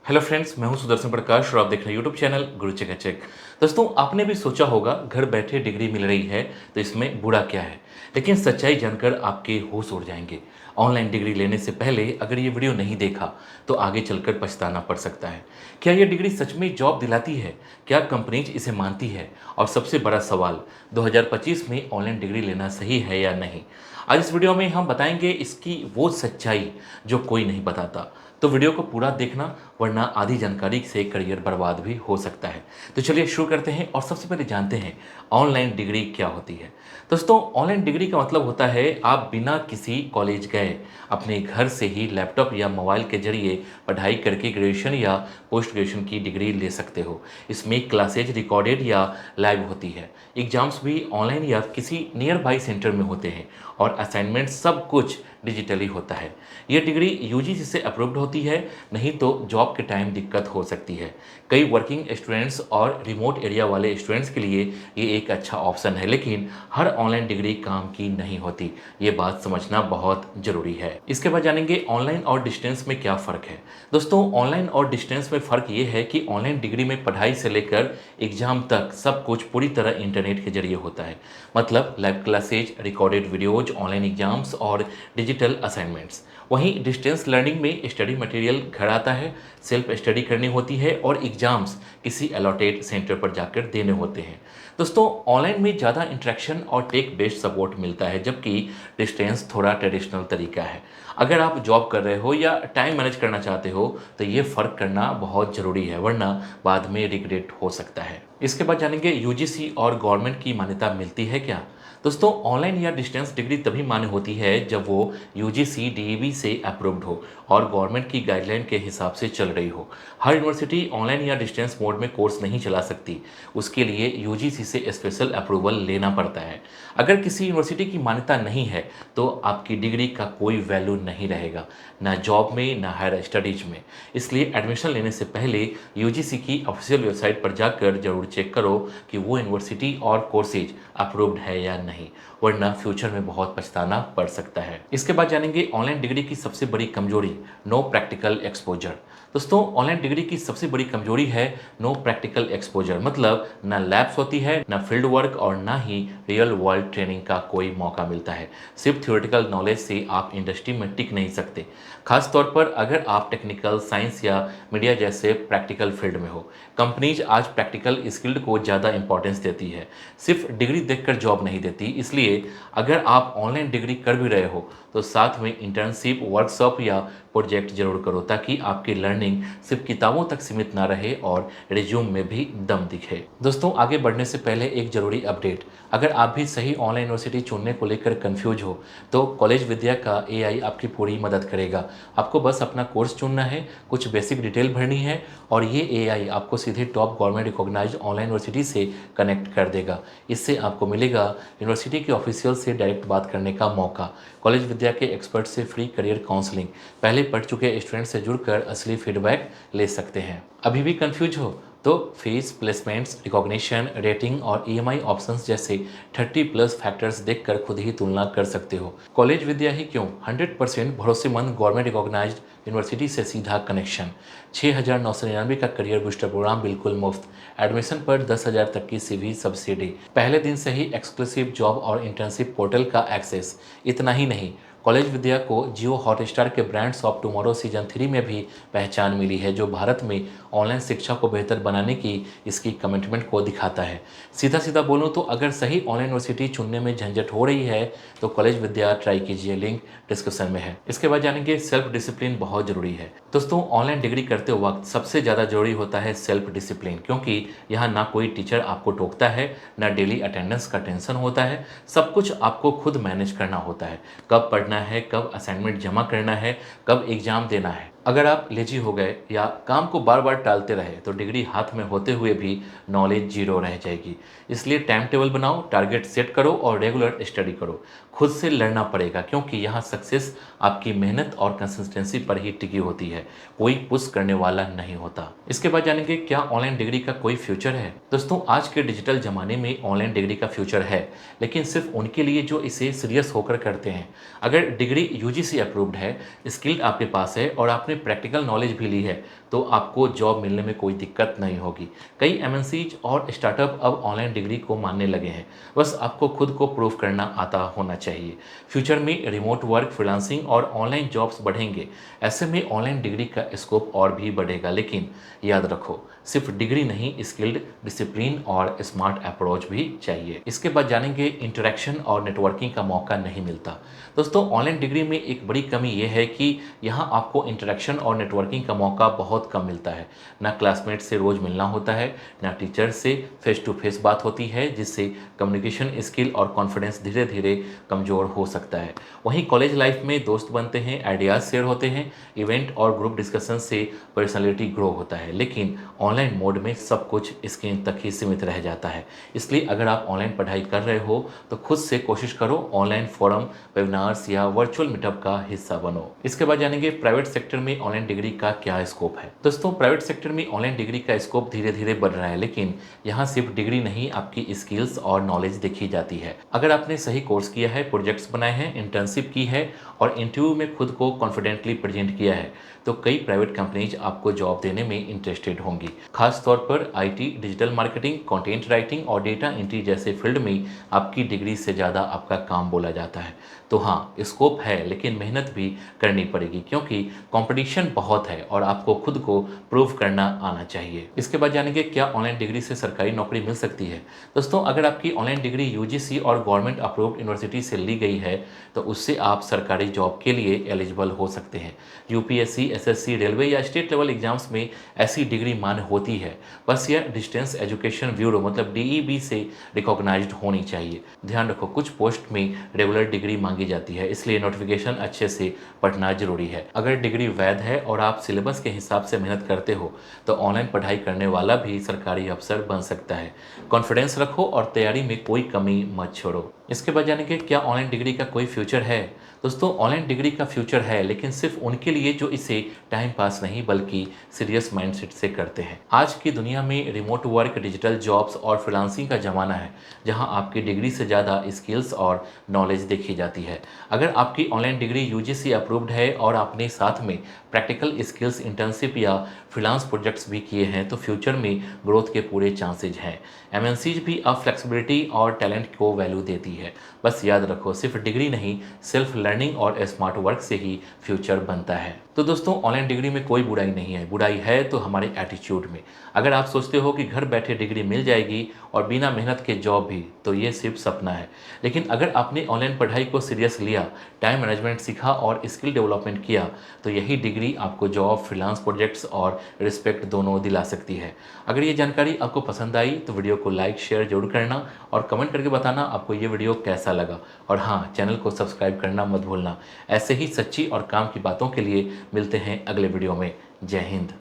Hello friends, मैं हूं सुदर्शन प्रकाश और आप देख रहे हैं यूट्यूब चैनल गुरु चेक चेक। दोस्तों, आपने भी सोचा होगा घर बैठे डिग्री मिल रही है तो इसमें बुरा क्या है। लेकिन सच्चाई जानकर आपके होश उड़ जाएंगे। ऑनलाइन डिग्री लेने से पहले अगर ये वीडियो नहीं देखा तो आगे चलकर पछताना पड़ सकता है। क्या ये डिग्री सच में जॉब दिलाती है? क्या कंपनीज इसे मानती है? और सबसे बड़ा सवाल, 2025 में ऑनलाइन डिग्री लेना सही है या नहीं। आज इस वीडियो में हम बताएंगे इसकी वो सच्चाई जो कोई नहीं बताता। तो वीडियो को पूरा देखना, वरना आधी जानकारी से करियर बर्बाद भी हो सकता है। तो चलिए शुरू करते हैं और सबसे पहले जानते हैं ऑनलाइन डिग्री क्या होती है। दोस्तों, ऑनलाइन डिग्री का मतलब होता है आप बिना किसी कॉलेज गए अपने घर से ही लैपटॉप या मोबाइल के जरिए पढ़ाई करके ग्रेजुएशन या पोस्ट ग्रेजुएशन की डिग्री ले सकते हो। इसमें क्लासेज रिकॉर्डेड या लाइव होती है, एग्जाम्स भी ऑनलाइन या किसी नियर बाई सेंटर में होते हैं और असाइनमेंट सब कुछ डिजिटली होता है। ये डिग्री यूजीसी से अप्रूव्ड होती है, नहीं तो जॉब के टाइम दिक्कत हो सकती है। कई वर्किंग स्टूडेंट्स और रिमोट एरिया वाले स्टूडेंट्स के लिए ये एक अच्छा ऑप्शन है, लेकिन हर ऑनलाइन डिग्री काम की नहीं होती। ये बात समझना बहुत ज़रूरी है। इसके बाद जानेंगे ऑनलाइन और डिस्टेंस में क्या फ़र्क है। दोस्तों, ऑनलाइन और डिस्टेंस में फ़र्क ये है कि ऑनलाइन डिग्री में पढ़ाई से लेकर एग्जाम तक सब कुछ पूरी तरह इंटरनेट के जरिए होता है। मतलब live classes, recorded videos, online exams और डिजिटल असाइनमेंट्स। वहीं डिस्टेंस लर्निंग में स्टडी मटेरियल घर आता है, सेल्फ स्टडी करनी होती है और एग्जाम्स किसी अलॉटेड सेंटर पर जाकर देने होते हैं। दोस्तों, ऑनलाइन में ज़्यादा इंटरेक्शन और टेक बेस्ड सपोर्ट मिलता है, जबकि डिस्टेंस थोड़ा ट्रेडिशनल तरीका है। अगर आप जॉब कर रहे हो या टाइम मैनेज करना चाहते हो तो ये फ़र्क करना बहुत ज़रूरी है, वरना बाद में रिग्रेट हो सकता है। इसके बाद जानेंगे यूजीसी और गवर्नमेंट की मान्यता मिलती है क्या। दोस्तों, ऑनलाइन या डिस्टेंस डिग्री तभी मान्य होती है जब वो यूजीसी डीईबी से अप्रूव्ड हो और गवर्नमेंट की गाइडलाइन के हिसाब से चल रही हो। हर यूनिवर्सिटी ऑनलाइन या डिस्टेंस मोड में कोर्स नहीं चला सकती, उसके लिए यूजीसी से स्पेशल अप्रूवल लेना पड़ता है। अगर किसी यूनिवर्सिटी की मान्यता नहीं है तो आपकी डिग्री का कोई वैल्यू नहीं रहेगा, ना जॉब में ना हायर स्टडीज में। इसलिए एडमिशन लेने से पहले यूजीसी की ऑफिशियल वेबसाइट पर जाकर जरूर चेक करो कि वो यूनिवर्सिटी और कोर्सेज अप्रूव्ड है या नहीं, वरना फ्यूचर में बहुत पछताना पड़ सकता है। इसके बाद जानेंगे ऑनलाइन डिग्री की सबसे बड़ी कमजोरी, नो प्रैक्टिकल एक्सपोजर। दोस्तों, ऑनलाइन डिग्री की सबसे बड़ी कमजोरी है नो प्रैक्टिकल एक्सपोजर। मतलब ना लैब्स होती है, ना फील्ड वर्क और ना ही रियल वर्ल्ड ट्रेनिंग का कोई मौका मिलता है। सिर्फ थ्योरेटिकल नॉलेज से आप इंडस्ट्री में टिक नहीं सकते, खास तौर पर अगर आप टेक्निकल, साइंस या मीडिया जैसे प्रैक्टिकल फील्ड में हो। कंपनीज आज प्रैक्टिकल स्किल्ड को ज़्यादा इंपॉर्टेंस देती है, सिर्फ डिग्री देखकर जॉब नहीं देती। इसलिए अगर आप ऑनलाइन डिग्री कर भी रहे हो तो साथ में इंटर्नशिप, वर्कशॉप या प्रोजेक्ट जरूर करो, ताकि आपकी लर्निंग सिर्फ किताबों तक सीमित ना रहे और रिज्यूम में भी दम दिखे। दोस्तों, आगे बढ़ने से पहले एक जरूरी अपडेट। अगर आप भी सही ऑनलाइन यूनिवर्सिटी चुनने को लेकर कंफ्यूज हो तो कॉलेज विद्या का एआई आपकी पूरी मदद करेगा। आपको बस अपना कोर्स चुनना है, कुछ बेसिक डिटेल भरनी है और ये एआई आपको सीधे top government recognized online university से कनेक्ट कर देगा। इससे आपको मिलेगा यूनिवर्सिटी के ऑफिशियल से डायरेक्ट बात करने का मौका, कॉलेज विद्या के एक्सपर्ट से फ्री करियर काउंसलिंग, पहले पढ़ चुके स्टूडेंट से जुड़कर असली फीडबैक ले सकते हैं। अभी भी कंफ्यूज हो तो फीस, प्लेसमेंट्स, रिकॉग्निशन, रेटिंग और ईएमआई ऑप्शंस जैसे 30+ फैक्टर्स देखकर खुद ही तुलना कर सकते हो। कॉलेज विद्या ही क्यों, 100% भरोसेमंद गवर्नमेंट रिकॉग्नाइज्ड यूनिवर्सिटी से सीधा कनेक्शन, 6,999 का करियर बूस्टर प्रोग्राम बिल्कुल मुफ्त, एडमिशन पर 10,000 तक की सीवी सब्सिडी, पहले दिन से ही एक्सक्लूसिव जॉब और इंटर्नशिप पोर्टल का एक्सेस। इतना ही नहीं, कॉलेज विद्या को जियो हॉटस्टार के ब्रांड्स ऑफ टुमारो सीजन 3 में भी पहचान मिली है, जो भारत में ऑनलाइन शिक्षा को बेहतर बनाने की इसकी कमिटमेंट को दिखाता है। सीधा सीधा बोलूं तो अगर सही ऑनलाइन यूनिवर्सिटी चुनने में झंझट हो रही है तो कॉलेज विद्या ट्राई कीजिए, लिंक डिस्क्रिप्शन में है। इसके बाद जानेंगे सेल्फ डिसिप्लिन बहुत जरूरी है। दोस्तों, ऑनलाइन डिग्री करते वक्त सबसे ज़्यादा जरूरी होता है सेल्फ डिसिप्लिन, क्योंकि यहाँ ना कोई टीचर आपको टोकता है, ना डेली अटेंडेंस का टेंशन होता है। सब कुछ आपको खुद मैनेज करना होता है, कब पढ़ना है, कब असाइनमेंट जमा करना है, कब एग्जाम देना है। अगर आप लेजी हो गए या काम को बार बार टालते रहे तो डिग्री हाथ में होते हुए भी नॉलेज जीरो रह जाएगी। इसलिए टाइम टेबल बनाओ, टारगेट सेट करो और रेगुलर स्टडी करो। खुद से लड़ना पड़ेगा, क्योंकि यहाँ सक्सेस आपकी मेहनत और कंसिस्टेंसी पर ही टिकी होती है, कोई पुश करने वाला नहीं होता। इसके बाद जानेंगे क्या ऑनलाइन डिग्री का कोई फ्यूचर है। दोस्तों, आज के डिजिटल जमाने में ऑनलाइन डिग्री का फ्यूचर है, लेकिन सिर्फ उनके लिए जो इसे सीरियस होकर करते हैं। अगर डिग्री यूजीसी अप्रूव्ड है, स्किल्ड आपके पास है और आपने प्रैक्टिकल नॉलेज भी ली है तो आपको जॉब मिलने में कोई दिक्कत नहीं होगी। कई एमएनसीज और स्टार्टअप अब ऑनलाइन डिग्री को मानने लगे हैं, बस आपको खुद को प्रूव करना आता होना चाहिए। फ्यूचर में रिमोट वर्क, फ्रीलांसिंग और ऑनलाइन जॉब्स बढ़ेंगे। ऐसे में ऑनलाइन डिग्री का स्कोप और भी बढ़ेगा, लेकिन याद रखो सिर्फ डिग्री नहीं, स्किल्ड, डिसिप्लिन और स्मार्ट अप्रोच भी चाहिए। इसके बाद जानेंगे इंटरेक्शन और नेटवर्किंग का मौका नहीं मिलता। दोस्तों, ऑनलाइन डिग्री में एक बड़ी कमी यह है कि यहाँ आपको इंटरेक्शन और नेटवर्किंग का मौका बहुत कम मिलता है। ना क्लासमेट से रोज़ मिलना होता है, ना टीचर से फेस टू फेस बात होती है, जिससे कम्युनिकेशन स्किल और कॉन्फिडेंस धीरे धीरे कमज़ोर हो सकता है। वहीं कॉलेज लाइफ में दोस्त बनते हैं, आइडियाज़ शेयर होते हैं, इवेंट और ग्रुप डिस्कशन से पर्सनैलिटी ग्रो होता है, लेकिन ऑनलाइन मोड में सब कुछ स्क्रीन तक ही सीमित रह जाता है। इसलिए अगर आप ऑनलाइन पढ़ाई कर रहे हो तो खुद से कोशिश करो ऑनलाइन फोरम, वेबिनार्स या वर्चुअल मीटअप का हिस्सा बनो। इसके बाद जानेंगे प्राइवेट सेक्टर में ऑनलाइन डिग्री का क्या स्कोप है। दोस्तों, प्राइवेट सेक्टर में ऑनलाइन डिग्री का स्कोप धीरे धीरे बढ़ रहा है, लेकिन यहाँ सिर्फ डिग्री नहीं, आपकी स्किल्स और नॉलेज देखी जाती है। अगर आपने सही कोर्स किया है, प्रोजेक्ट्स बनाए हैं, इंटर्नशिप की है और इंटरव्यू में खुद को कॉन्फिडेंटली प्रेजेंट किया है, तो कई प्राइवेट कंपनीज आपको जॉब देने में इंटरेस्टेड होंगी। खास तौर पर IT, digital marketing, content writing और डेटा एंट्री जैसे फील्ड में आपकी डिग्री से ज़्यादा आपका काम बोला जाता है। तो हाँ, स्कोप है, लेकिन मेहनत भी करनी पड़ेगी, क्योंकि कंपटीशन बहुत है और आपको खुद को प्रूव करना आना चाहिए। इसके बाद जानेंगे क्या ऑनलाइन डिग्री से सरकारी नौकरी मिल सकती है। दोस्तों, अगर आपकी ऑनलाइन डिग्री यूजीसी और गवर्नमेंट अप्रूव्ड यूनिवर्सिटी से ली गई है तो उससे आप सरकारी जॉब के लिए एलिजिबल हो सकते हैं। यूपीएससी, एसएससी, रेलवे या स्टेट लेवल एग्जाम्स में ऐसी डिग्री मान्य होती है, बस यह डिस्टेंस एजुकेशन ब्यूरो मतलब डीईबी से रिकॉग्नाइज्ड होनी चाहिए। ध्यान रखो, कुछ पोस्ट में रेगुलर डिग्री मांगी जाती है, इसलिए नोटिफिकेशन अच्छे से पढ़ना जरूरी है। अगर डिग्री वैध है और आप सिलेबस के हिसाब से मेहनत करते हो तो ऑनलाइन पढ़ाई करने वाला भी सरकारी अफसर बन सकता है। कॉन्फिडेंस रखो और तैयारी में कोई कमी मत छोड़ो। इसके बाद जानेंगे क्या ऑनलाइन डिग्री का कोई फ्यूचर है। दोस्तों, ऑनलाइन डिग्री का फ्यूचर है, लेकिन सिर्फ उनके लिए जो इसे टाइम पास नहीं बल्कि सीरियस माइंडसेट से करते हैं। आज की दुनिया में रिमोट वर्क, डिजिटल जॉब्स और फ्रीलांसिंग का ज़माना है, जहां आपकी डिग्री से ज़्यादा स्किल्स और नॉलेज देखी जाती है। अगर आपकी ऑनलाइन डिग्री यूजीसी अप्रूव्ड है और आपने साथ में प्रैक्टिकल स्किल्स, इंटर्नशिप या फ्रीलांस प्रोजेक्ट्स भी किए हैं, तो फ्यूचर में ग्रोथ के पूरे चांसेज हैं। एमएनसीज भी अब फ्लेक्सिबिलिटी और टैलेंट को वैल्यू देती है। बस याद रखो, सिर्फ डिग्री नहीं, सेल्फ लर्निंग और स्मार्ट वर्क से ही फ्यूचर बनता है। तो दोस्तों, ऑनलाइन डिग्री में कोई बुराई नहीं है, बुराई है तो हमारे एटीट्यूड में। अगर आप सोचते हो कि घर बैठे डिग्री मिल जाएगी और बिना मेहनत के जॉब भी, तो ये सिर्फ सपना है। लेकिन अगर आपने ऑनलाइन पढ़ाई को सीरियस लिया, टाइम मैनेजमेंट सीखा और स्किल डेवलपमेंट किया, तो यही डिग्री आपको जॉब, फ्रीलांस प्रोजेक्ट्स और रिस्पेक्ट दोनों दिला सकती है। अगर ये जानकारी आपको पसंद आई तो वीडियो को लाइक, शेयर जरूर करना और कमेंट करके बताना आपको ये वीडियो कैसा लगा। और हाँ, चैनल को सब्सक्राइब करना मत भूलना। ऐसे ही सच्ची और काम की बातों के लिए मिलते हैं अगले वीडियो में। जय हिंद।